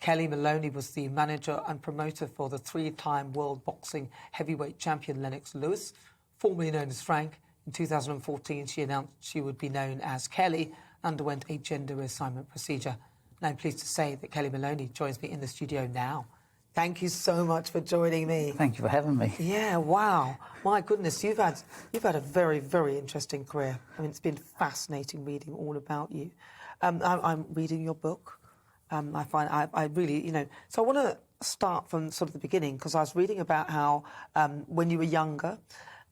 Kellie Maloney was the manager and promoter for the three-time world boxing heavyweight champion Lennox Lewis, formerly known as Frank. In 2014, she announced she would be known as Kellie, underwent a gender reassignment procedure. And I'm pleased to say that Kellie Maloney joins me in the studio now. Thank you so much for joining me. Thank you for having me. Yeah, wow. My goodness, you've had a very, very interesting career. I mean, it's been fascinating reading all about you. I'm reading your book. I really, so I want to start from sort of the beginning, because I was reading about how when you were younger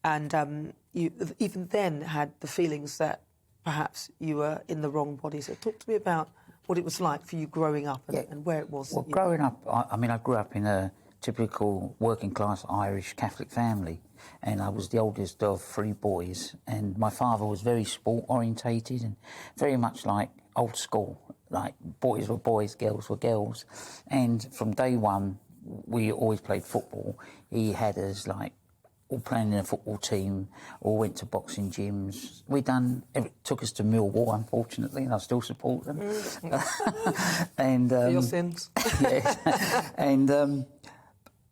and you even then had the feelings that perhaps you were in the wrong body. So talk to me about what it was like for you growing up and where it was. Well, growing up, I mean, I grew up in a typical working-class Irish Catholic family, and I was the oldest of three boys, and my father was very sport-orientated and very much like old school, like boys were boys, girls were girls. And from day one, we always played football. He had us like all playing in a football team, all went to boxing gyms. Took us to Millwall, unfortunately, and I still support them. And for your sins. Yes.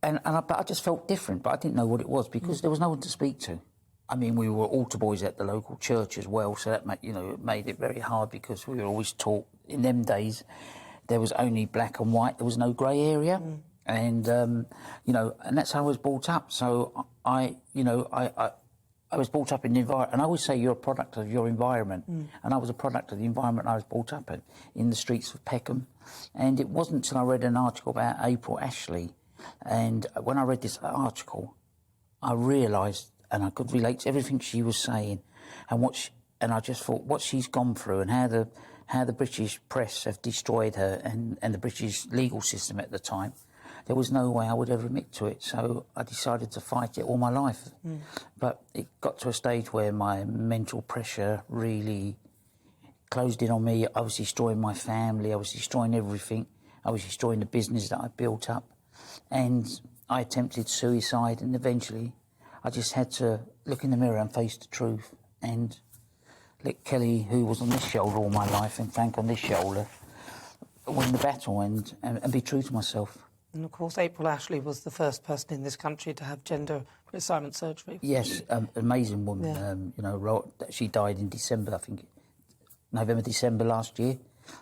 But I just felt different, but I didn't know what it was because there was no one to speak to. I mean, we were altar boys at the local church as well, so that made it very hard because we were always taught in them days there was only black and white, there was no grey area. And and that's how I was brought up. So I was brought up in the environment, and I always say you're a product of your environment. And I was a product of the environment I was brought up in the streets of Peckham. And it wasn't until I read an article about April Ashley, and when I read this article, I realised, and I could relate to everything she was saying, and I just thought what she's gone through and how the British press have destroyed her and the British legal system at the time. There was no way I would ever admit to it, so I decided to fight it all my life. But it got to a stage where my mental pressure really closed in on me. I was destroying my family, I was destroying everything, I was destroying the business that I built up. And I attempted suicide, and eventually I just had to look in the mirror and face the truth and let Kellie, who was on this shoulder all my life, and Frank on this shoulder, win the battle and be true to myself. And of course, April Ashley was the first person in this country to have gender reassignment surgery. Yes, amazing woman. Yeah. She died in December, I think, December last year.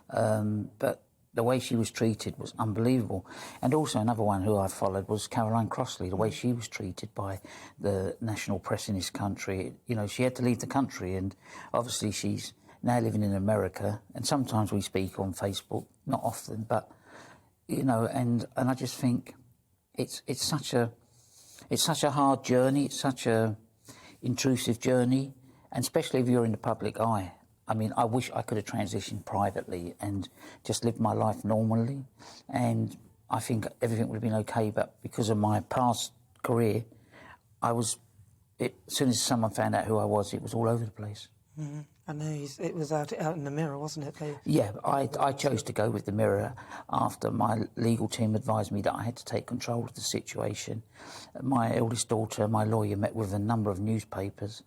But the way she was treated was unbelievable. And also another one who I followed was Caroline Crossley, the way she was treated by the national press in this country. She had to leave the country, and obviously she's now living in America. And sometimes we speak on Facebook, not often, but and I just think it's such a hard journey. It's such a intrusive journey, and especially if you're in the public eye. I mean, I wish I could have transitioned privately and just lived my life normally, and I think everything would have been okay. But because of my past career, as soon as someone found out who I was, it was all over the place. I know, it was out in the Mirror, wasn't it? Yeah, I chose to go with the Mirror after my legal team advised me that I had to take control of the situation. My eldest daughter, my lawyer, met with a number of newspapers,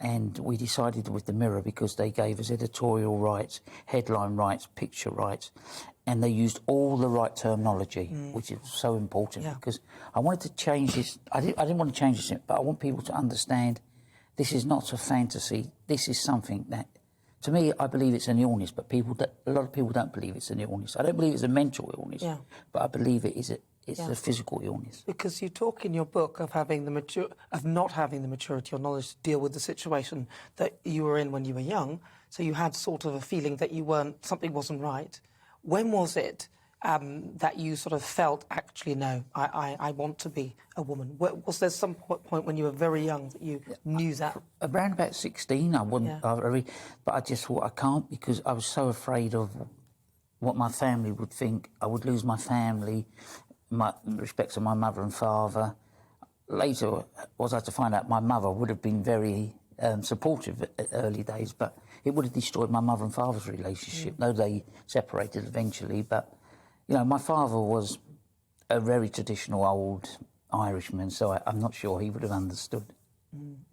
and we decided with the Mirror because they gave us editorial rights, headline rights, picture rights, and they used all the right terminology, which is so important because I wanted to change this. I didn't want to change this, but I want people to understand this is not a fantasy. This is something that, to me, I believe it's an illness, but a lot of people don't believe it's an illness. I don't believe it's a mental illness, but I believe it's a physical illness. Because you talk in your book of not having the maturity or knowledge to deal with the situation that you were in when you were young. So you had sort of a feeling that something wasn't right. When was it that you sort of felt, actually, no, I want to be a woman? Was there some point when you were very young that you knew that? Around about 16, I wouldn't, but I just thought I can't because I was so afraid of what my family would think. I would lose my family, my respect to my mother and father. Later, was I to find out my mother would have been very supportive at early days, but it would have destroyed my mother and father's relationship. Though they separated eventually, but my father was a very traditional old Irishman, so I'm not sure he would have understood.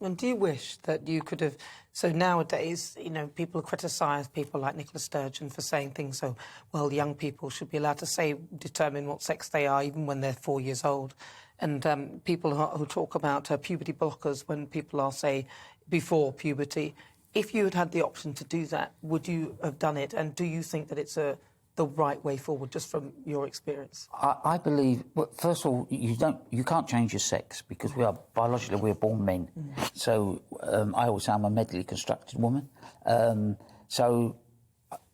And do you wish that you could have... So nowadays, you know, people criticise people like Nicola Sturgeon for saying things so, well, young people should be allowed to determine what sex they are even when they're 4 years old. And people who talk about puberty blockers when people are, say, before puberty. If you had the option to do that, would you have done it? And do you think that it's the right way forward, just from your experience? I believe, well, first of all, you can't change your sex because biologically we're born men. So I always say I'm a medically constructed woman. So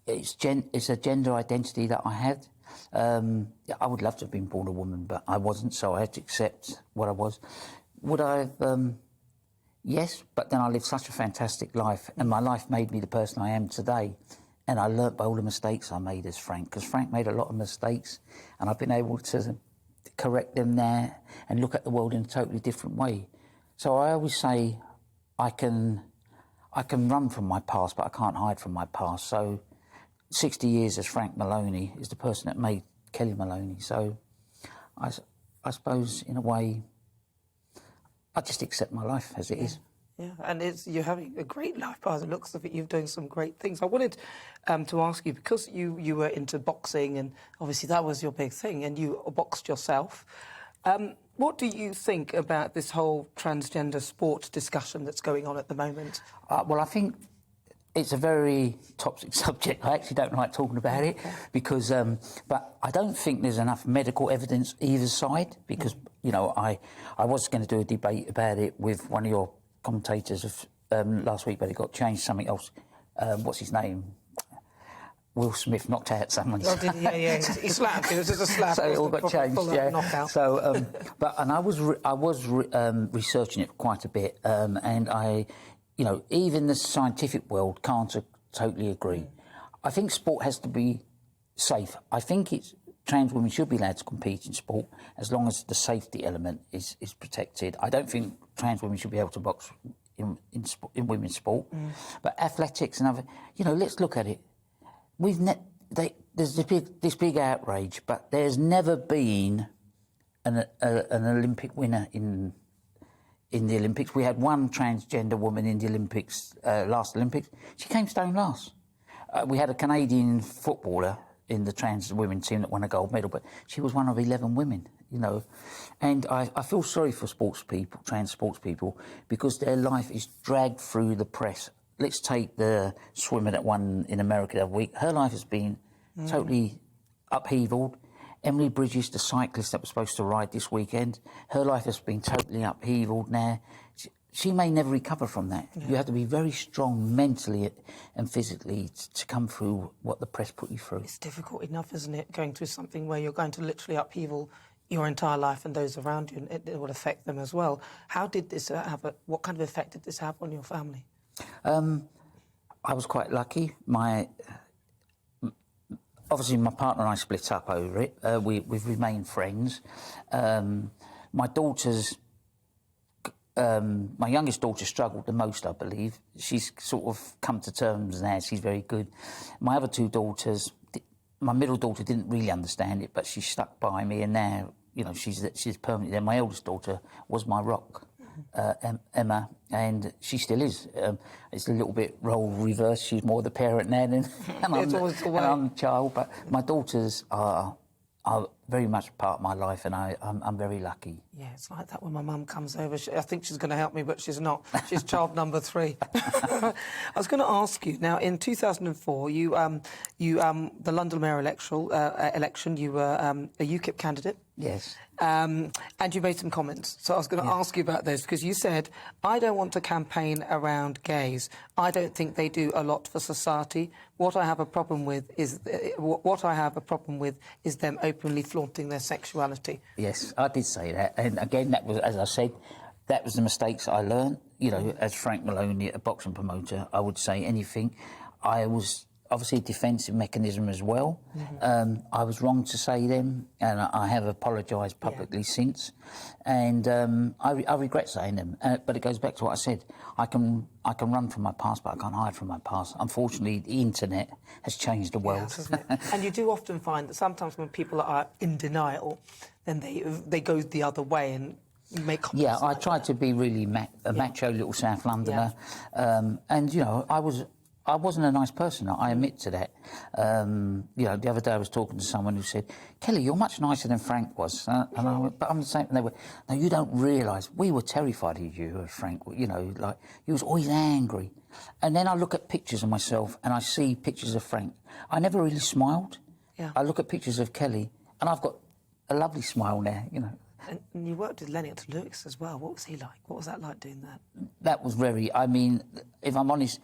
it's a gender identity that I had. I would love to have been born a woman, but I wasn't, so I had to accept what I was. Would I have? Yes, but then I lived such a fantastic life, and my life made me the person I am today. And I learnt by all the mistakes I made as Frank, because Frank made a lot of mistakes, and I've been able to correct them now and look at the world in a totally different way. So I always say I can run from my past, but I can't hide from my past. So 60 years as Frank Maloney is the person that made Kellie Maloney. So I suppose, in a way, I just accept my life as it is. Yeah, and you're having a great life by the looks of it. You're doing some great things. I wanted to ask you, because you were into boxing, and obviously that was your big thing, and you boxed yourself. What do you think about this whole transgender sport discussion that's going on at the moment? Well, I think it's a very toxic subject. I actually don't like talking about it because, but I don't think there's enough medical evidence either side, because, you know, I was going to do a debate about it with one of your commentators of last week, but it got changed. Something else. What's his name? Will Smith knocked out someone. Oh, did he? Yeah. He slapped. It was just a slap. So it all got changed. Yeah. Knockout. So, I was researching it quite a bit, and you know, even the scientific world can't totally agree. I think sport has to be safe. I think trans women should be allowed to compete in sport as long as the safety element is protected. I don't think trans women should be able to box in women's sport. But athletics and other, you know, let's look at it. There's this big outrage, but there's never been an Olympic winner in the Olympics. We had one transgender woman in the Olympics, last Olympics. She came stone last. We had a Canadian footballer in the trans women team that won a gold medal, but she was one of 11 women, you know. And I feel sorry for trans sports people, because their life is dragged through the press. Let's take the swimmer that won in America the other week. Her life has been totally upheavaled. Emily Bridges, the cyclist that was supposed to ride this weekend, her life has been totally upheavaled now. She may never recover from that. Yeah. You have to be very strong mentally and physically to come through what the press put you through. It's difficult enough, isn't it, going through something where you're going to literally upheaval your entire life and those around you, and it will affect them as well. How did this what kind of effect did this have on your family? I was quite lucky. Obviously, my partner and I split up over it. We've remained friends. My daughters... my youngest daughter struggled the most, I believe. She's sort of come to terms now. She's very good. My other two daughters, my middle daughter didn't really understand it, but she stuck by me, and now, you know, she's permanently there. My eldest daughter was my rock, Emma, and she still is. It's a little bit role reversed. She's more the parent now than and I'm the child. But my daughters are very much part of my life, and I'm very lucky. Yeah, it's like that when my mum comes over. I think she's going to help me, but she's not. She's child number 3. I was going to ask you, now, in 2004, the London Mayor election, you were a UKIP candidate. Yes. And you made some comments. So I was going to ask you about those, because you said, I don't want to campaign around gays. I don't think they do a lot for society. What I have a problem with is them openly flaunting their sexuality. Yes, I did say that. And again, that was, as I said, that was the mistakes I learned. You know, as Frank Maloney, a boxing promoter, I would say anything. I was obviously a defensive mechanism as well. I was wrong to say them, and I have apologised publicly since. And I regret saying them. But it goes back to what I said. I can run from my past, but I can't hide from my past. Unfortunately, the internet has changed the world. Yes, hasn't it? And you do often find that sometimes when people are in denial, then they go the other way, and make comments. Yeah, I like tried that. to be really a macho little South Londoner, and you know, I wasn't a nice person. I admit to that. You know, the other day I was talking to someone who said, "Kelly, you're much nicer than Frank was," and I went, "But I'm the same." And they were, "No, you don't realise. We were terrified of you, Frank. You know, like he was always angry." And then I look at pictures of myself and I see pictures of Frank. I never really smiled. Yeah. I look at pictures of Kelly and I've got a lovely smile now. You know. And you worked with Lennox Lewis as well. What was he like? What was that like doing that? That was very. I mean, if I'm honest,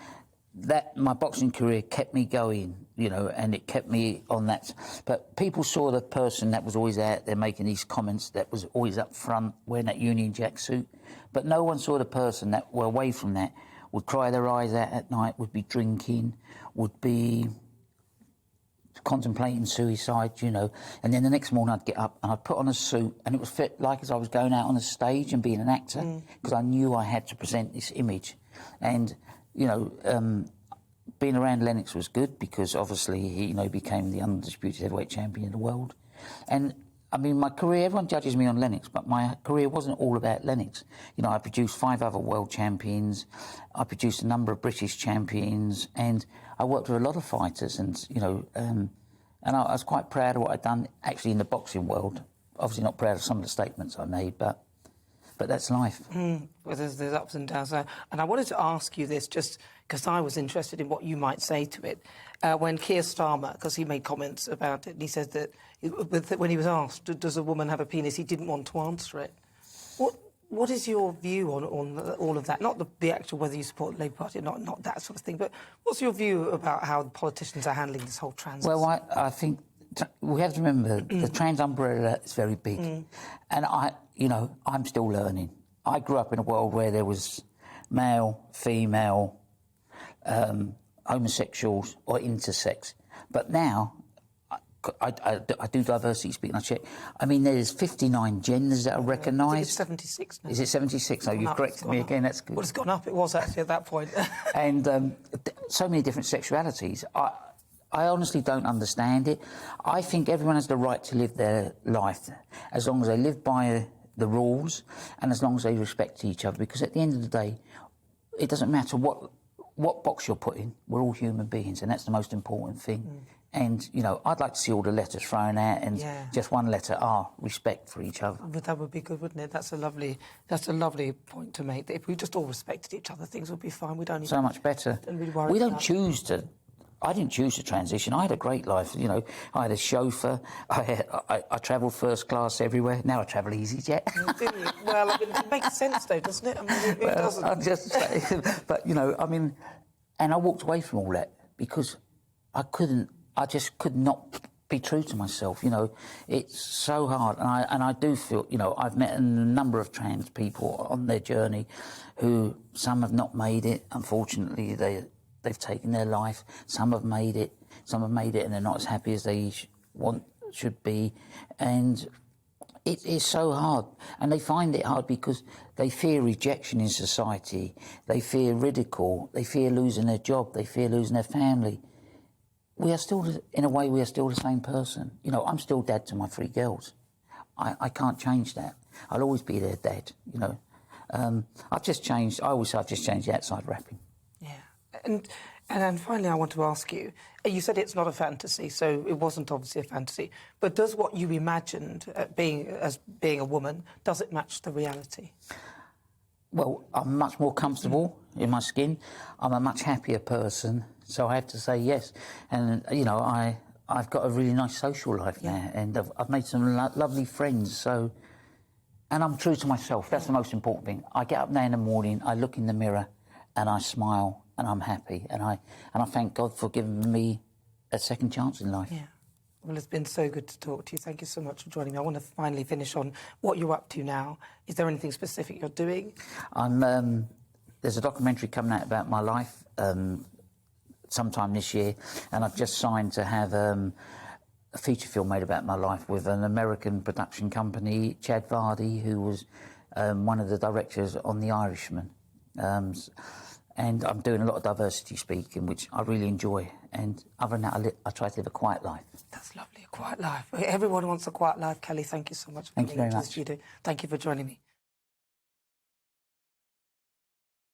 that my boxing career kept me going, you know, and it kept me on that. But people saw the person that was always out there making these comments, that was always up front wearing that Union Jack suit. But no one saw the person that were away from that, would cry their eyes out at night, would be drinking, would be contemplating suicide, you know. And then the next morning I'd get up and I'd put on a suit and it was fit like as I was going out on the stage and being an actor, because I knew I had to present this image. And, you know, being around Lennox was good because obviously he, you know, became the undisputed heavyweight champion of the world. And I mean, my career, everyone judges me on Lennox, but my career wasn't all about Lennox. You know, I produced 5 other world champions, I produced a number of British champions, and I worked with a lot of fighters, and, you know, and I was quite proud of what I'd done, actually, in the boxing world. Obviously not proud of some of the statements I made, but that's life. Well, there's ups and downs. And I wanted to ask you this just because I was interested in what you might say to it. When Keir Starmer, because he made comments about it, and he said that when he was asked, does a woman have a penis, he didn't want to answer it. What is your view on all of that? Not the actual whether you support the Labour Party, not that sort of thing, but what's your view about how the politicians are handling this whole trans? Well, I think we have to remember the trans umbrella is very big, and you know, I'm still learning. I grew up in a world where there was male, female, homosexuals or intersex, but now I do diversity speaking. I check. I mean, there's 59 genders that are recognised. It's 76 now. Is it 76? Oh, you've corrected me again. That's good. Well, it's gone up. It was actually at that point. And so many different sexualities. I honestly don't understand it. I think everyone has the right to live their life as long as they live by the rules and as long as they respect each other, because at the end of the day, it doesn't matter what box you're put in, we're all human beings, and that's the most important thing. And, you know, I'd like to see all the letters thrown out and just one letter, respect for each other. But that would be good, wouldn't it? That's a lovely point to make. That if we just all respected each other, things would be fine. We don't even... So much better. We don't choose to... I didn't choose to transition. I had a great life, you know. I had a chauffeur. I travelled first class everywhere. Now I travel EasyJet. Didn't you? Well, I mean, it makes sense, though, doesn't it? I mean, it doesn't. I'm just saying. But, you know, I mean... And I walked away from all that because I just could not be true to myself, you know. It's so hard. And I do feel, you know, I've met a number of trans people on their journey who, some have not made it. Unfortunately, they've taken their life. Some have made it. Some have made it and they're not as happy as they should be. And it is so hard. And they find it hard because they fear rejection in society. They fear ridicule. They fear losing their job. They fear losing their family. We are still, in a way, we are still the same person. You know, I'm still dad to my 3 girls. I can't change that. I'll always be their dad, you know. I've just changed, I always say I've just changed the outside wrapping. Yeah. And then finally I want to ask you, you said it's not a fantasy, so it wasn't obviously a fantasy, but does what you imagined as being a woman, does it match the reality? Well, I'm much more comfortable in my skin. I'm a much happier person, so I have to say yes. And, you know, I've got a really nice social life now, and I've made some lovely friends, so... And I'm true to myself. That's the most important thing. I get up now in the morning, I look in the mirror, and I smile, and I'm happy, and I thank God for giving me a second chance in life. Yeah. Well, it's been so good to talk to you. Thank you so much for joining me. I want to finally finish on what you're up to now. Is there anything specific you're doing? There's a documentary coming out about my life sometime this year, and I've just signed to have a feature film made about my life with an American production company, Chad Vardy, who was one of the directors on The Irishman. And I'm doing a lot of diversity speaking, which I really enjoy. And other than that, I try to live a quiet life. That's lovely, a quiet life. Everyone wants a quiet life. Kelly, thank you so much for coming into the studio. Thank you for joining me.